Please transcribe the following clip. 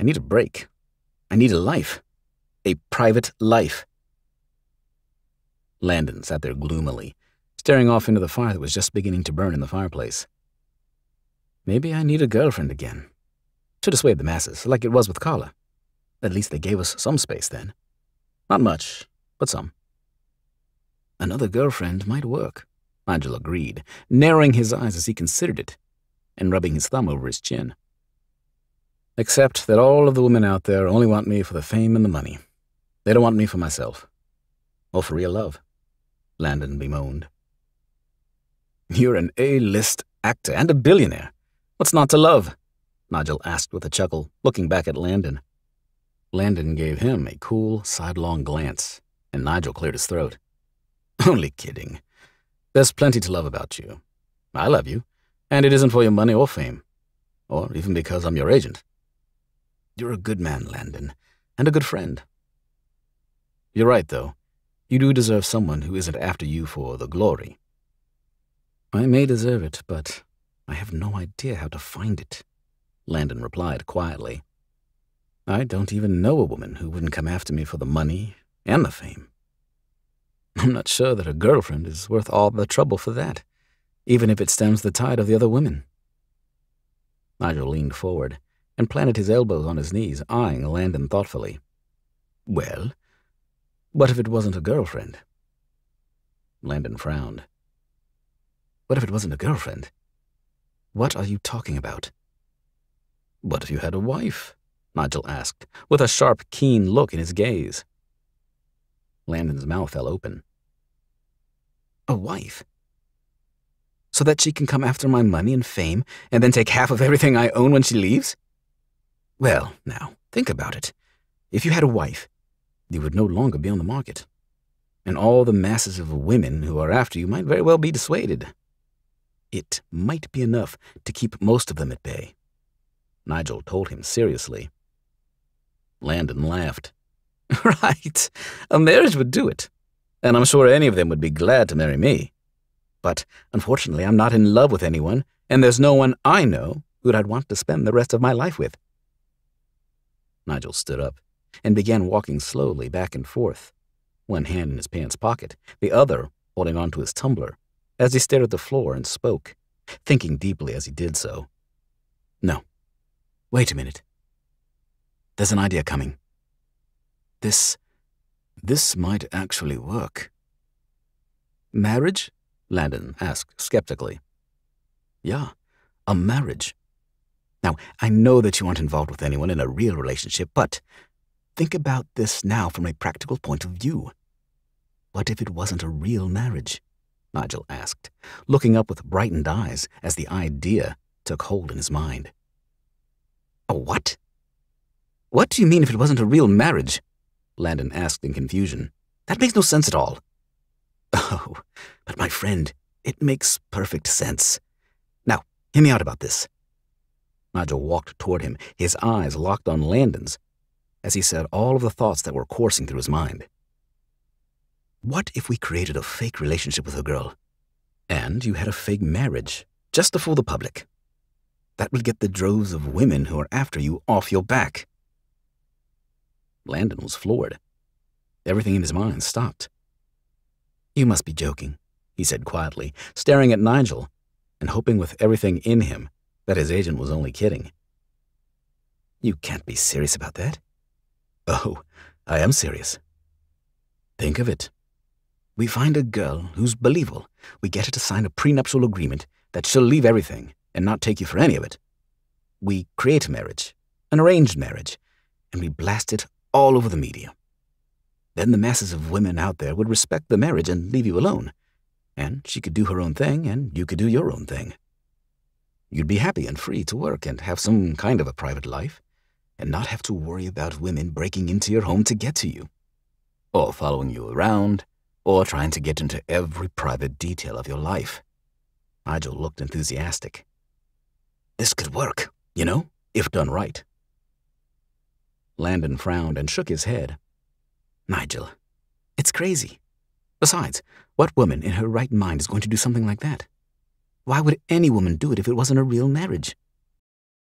need a break. I need a life. A private life. Landon sat there gloomily, staring off into the fire that was just beginning to burn in the fireplace. Maybe I need a girlfriend again. To dissuade the masses, like it was with Carla. At least they gave us some space then. Not much, but some. Another girlfriend might work, Nigel agreed, narrowing his eyes as he considered it, and rubbing his thumb over his chin. Except that all of the women out there only want me for the fame and the money. They don't want me for myself. Or for real love, Landon bemoaned. You're an A-list actor and a billionaire. What's not to love? Nigel asked with a chuckle, looking back at Landon. Landon gave him a cool, sidelong glance, and Nigel cleared his throat. Only kidding. There's plenty to love about you. I love you, and it isn't for your money or fame, or even because I'm your agent. You're a good man, Landon, and a good friend. You're right, though. You do deserve someone who isn't after you for the glory. I may deserve it, but I have no idea how to find it, Landon replied quietly. I don't even know a woman who wouldn't come after me for the money and the fame. I'm not sure that a girlfriend is worth all the trouble for that, even if it stems the tide of the other women. Nigel leaned forward and planted his elbows on his knees, eyeing Landon thoughtfully. Well, what if it wasn't a girlfriend? Landon frowned. What if it wasn't a girlfriend? What are you talking about? What if you had a wife? Nigel asked, with a sharp, keen look in his gaze. Landon's mouth fell open. A wife? So that she can come after my money and fame and then take half of everything I own when she leaves? Well, now, think about it. If you had a wife, you would no longer be on the market, and all the masses of women who are after you might very well be dissuaded. It might be enough to keep most of them at bay, Nigel told him seriously. Landon laughed. Right, a marriage would do it, and I'm sure any of them would be glad to marry me. But unfortunately, I'm not in love with anyone, and there's no one I know who I'd want to spend the rest of my life with. Nigel stood up and began walking slowly back and forth, one hand in his pants pocket, the other holding onto his tumbler, as he stared at the floor and spoke, thinking deeply as he did so. No, wait a minute. There's an idea coming. This might actually work. Marriage? Landon asked skeptically. Yeah, a marriage. Now, I know that you aren't involved with anyone in a real relationship, but think about this now from a practical point of view. What if it wasn't a real marriage? Nigel asked, looking up with brightened eyes as the idea took hold in his mind. A what? What do you mean if it wasn't a real marriage? Landon asked in confusion. That makes no sense at all. Oh, but my friend, it makes perfect sense. Now, hear me out about this. Nigel walked toward him, his eyes locked on Landon's, as he said all of the thoughts that were coursing through his mind. What if we created a fake relationship with a girl, and you had a fake marriage, just to fool the public? That would get the droves of women who are after you off your back. Landon was floored. Everything in his mind stopped. You must be joking, he said quietly, staring at Nigel and hoping with everything in him that his agent was only kidding. You can't be serious about that. Oh, I am serious. Think of it. We find a girl who's believable. We get her to sign a prenuptial agreement that she'll leave everything and not take you for any of it. We create a marriage, an arranged marriage, and we blast it all over the media. Then the masses of women out there would respect the marriage and leave you alone, and she could do her own thing and you could do your own thing. You'd be happy and free to work and have some kind of a private life, and not have to worry about women breaking into your home to get to you, or following you around, or trying to get into every private detail of your life. Nigel looked enthusiastic. This could work, you know, if done right. Landon frowned and shook his head. Nigel, it's crazy. Besides, what woman in her right mind is going to do something like that? Why would any woman do it if it wasn't a real marriage?